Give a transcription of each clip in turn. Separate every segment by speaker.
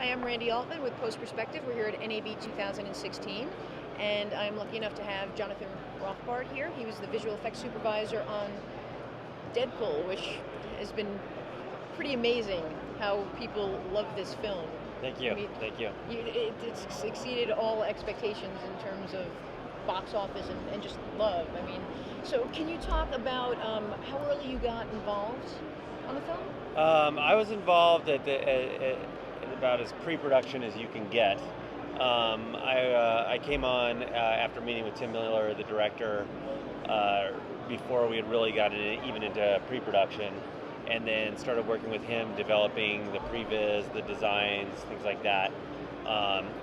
Speaker 1: Hi, I'm Randy Altman with Post Perspective. We're here at NAB 2016, and I'm lucky enough to have Jonathan Rothbart here. He was the visual effects supervisor on Deadpool, which has been pretty amazing how people love this film.
Speaker 2: Thank you.
Speaker 1: I mean,
Speaker 2: Thank you.
Speaker 1: It's exceeded all expectations in terms of box office and just love. I mean, so can you talk about how early you got involved on the film?
Speaker 2: I was involved at about as pre-production as you can get. I came on after meeting with Tim Miller, the director, before we had really gotten even into pre-production, and then started working with him, developing the previs, the designs, things like that.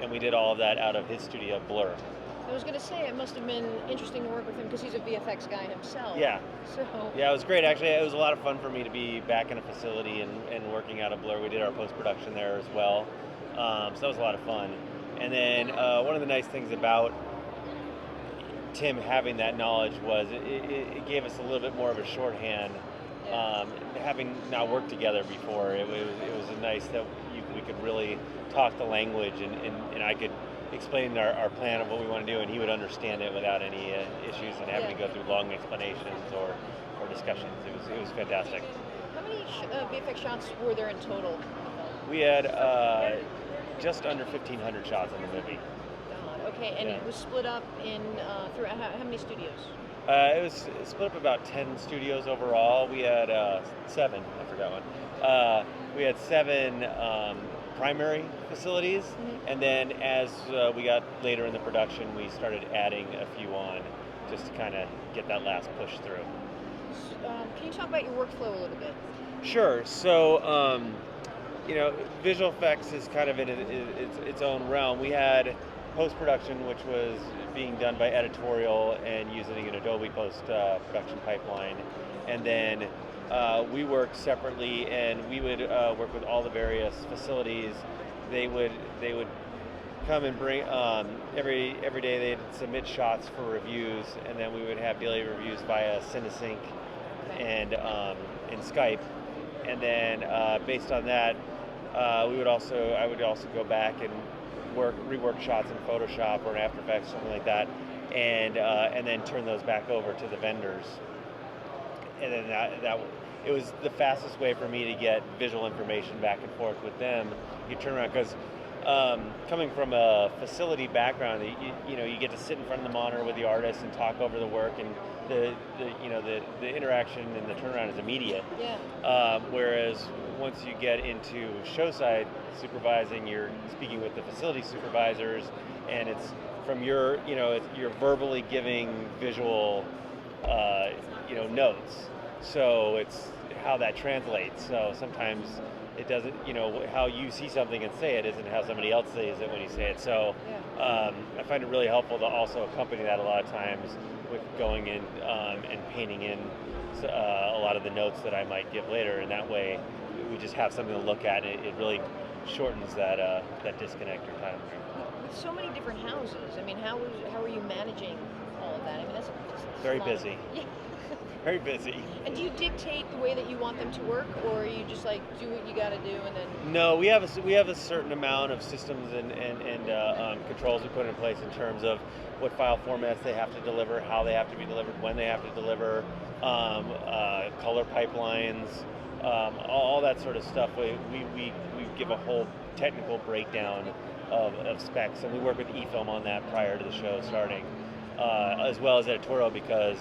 Speaker 2: And we did all of that out of his studio, Blur.
Speaker 1: I was going to say, it must have been interesting to work with him because he's a VFX guy himself.
Speaker 2: Yeah.
Speaker 1: So.
Speaker 2: Yeah, it was great. Actually, it was a lot of fun for me to be back in a facility and working out of Blur. We did our post-production there as well. So that was a lot of fun. And then one of the nice things about Tim having that knowledge was it gave us a little bit more of a shorthand. Having not worked together before, it was nice that we could really talk the language and I could explain our plan of what we want to do, and he would understand it without any issues and having to go through long explanations or discussions. It was fantastic.
Speaker 1: How many VFX shots were there in total?
Speaker 2: We had just under 1,500 shots in the movie.
Speaker 1: God, okay, and it was split up in through how many studios?
Speaker 2: It was split up about 10 studios overall. We had 7. I forgot one. We had 7 primary facilities, and then as we got later in the production, we started adding a few on just to kind of get that last push through.
Speaker 1: Can you talk about your workflow a little bit?
Speaker 2: Sure. So, visual effects is kind of in its own realm. We had post-production, which was being done by editorial and using an Adobe post-production pipeline, and then we worked separately, and we would work with all the various facilities. They would come and bring every day they'd submit shots for reviews, and then we would have daily reviews via CineSync and in Skype, and then based on that, I would also go back and rework shots in Photoshop or in After Effects, something like that, and then turn those back over to the vendors. And then that it was the fastest way for me to get visual information back and forth with them. You turn around because coming from a facility background, you get to sit in front of the monitor with the artist and talk over the work, and the interaction and the turnaround is immediate.
Speaker 1: Yeah.
Speaker 2: Whereas once you get into show side supervising, you're speaking with the facility supervisors, and it's from you're verbally giving visual notes. So it's how that translates. So sometimes it doesn't, how you see something and say it isn't how somebody else sees it when you say it. So I find it really helpful to also accompany that a lot of times with going in and painting in a lot of the notes that I might give later. And that way we just have something to look at. It really shortens that disconnect or time.
Speaker 1: With so many different houses, I mean, how are you managing all of that? I mean, that's
Speaker 2: very busy.
Speaker 1: Yeah.
Speaker 2: Very busy. And
Speaker 1: do you dictate the way that you want them to work, or are you just like do what you got to do and then?
Speaker 2: No, we have a certain amount of systems and controls we put in place in terms of what file formats they have to deliver, how they have to be delivered, when they have to deliver, color pipelines, all that sort of stuff. We give a whole technical breakdown of specs, and we work with eFilm on that prior to the show starting, as well as editorial, because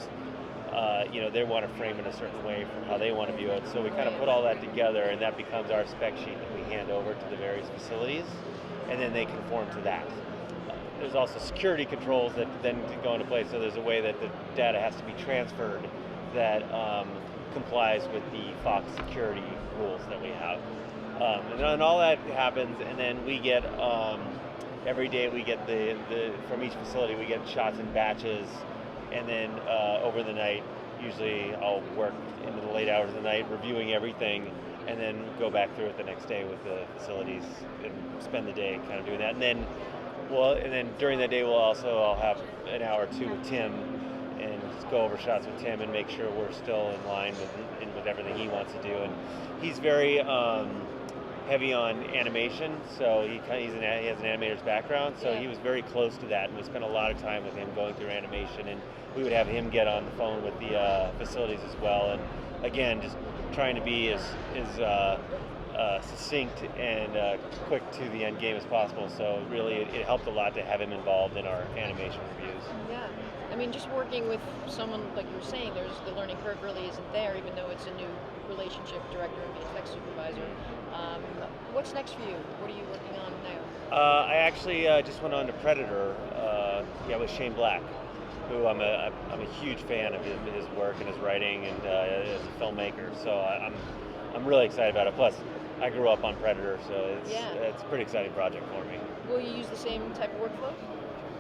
Speaker 2: they want to frame it a certain way from how they want to view it. So we kind of put all that together, and that becomes our spec sheet that we hand over to the various facilities, and then they conform to that. There's also security controls that then go into place, so there's a way that the data has to be transferred that complies with the Fox security rules that we have. And then all that happens, and then we get, every day we get from each facility, we get shots in batches. And then over the night, usually I'll work into the late hours of the night reviewing everything, and then go back through it the next day with the facilities and spend the day kind of doing that. And then during that day, I'll have an hour or two with Tim and just go over shots with Tim and make sure we're still in line with everything he wants to do. And he's very heavy on animation, so he has an animator's background, so
Speaker 1: Yeah.
Speaker 2: he was very close to that, and we spent a lot of time with him going through animation, and we would have him get on the phone with the facilities as well, and again, just trying to be as succinct and quick to the end game as possible. So really, it helped a lot to have him involved in our animation reviews.
Speaker 1: Yeah. I mean, just working with someone like you were saying, the learning curve really isn't there, even though it's a new relationship, director and VFX supervisor. What's next for you? What are you working on now?
Speaker 2: I actually just went on to Predator, with Shane Black, who I'm a huge fan of his work and his writing and as a filmmaker. So I'm really excited about it. Plus, I grew up on Predator, so it's a pretty exciting project for me.
Speaker 1: Will you use the same type of workflow?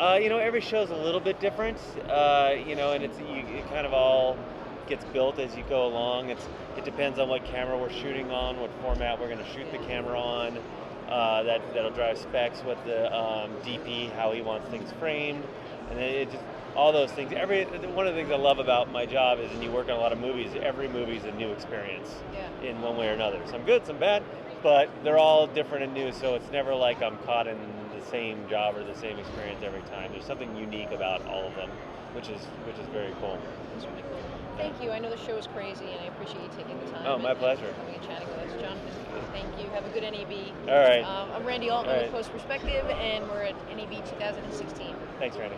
Speaker 2: Every show's a little bit different, and it kind of all gets built as you go along. It depends on what camera we're shooting on, what format we're going to shoot the camera on. That'll drive specs, what the DP, how he wants things framed, and then all those things. One of the things I love about my job is, and you work on a lot of movies, every movie's a new experience in one way or another. Some good, some bad, but they're all different and new, so it's never like I'm caught in the same job or the same experience every time. There's something unique about all of them, which is very cool.
Speaker 1: That's really cool. Thank you. I know the show is crazy, and I appreciate you taking the time.
Speaker 2: Oh, my pleasure.
Speaker 1: Coming and chatting with us, Jonathan. Thank you. Have a good NAB.
Speaker 2: All right.
Speaker 1: I'm Randy Altman
Speaker 2: All
Speaker 1: with
Speaker 2: right.
Speaker 1: Post Perspective, and we're at NAB 2016.
Speaker 2: Thanks, Randy.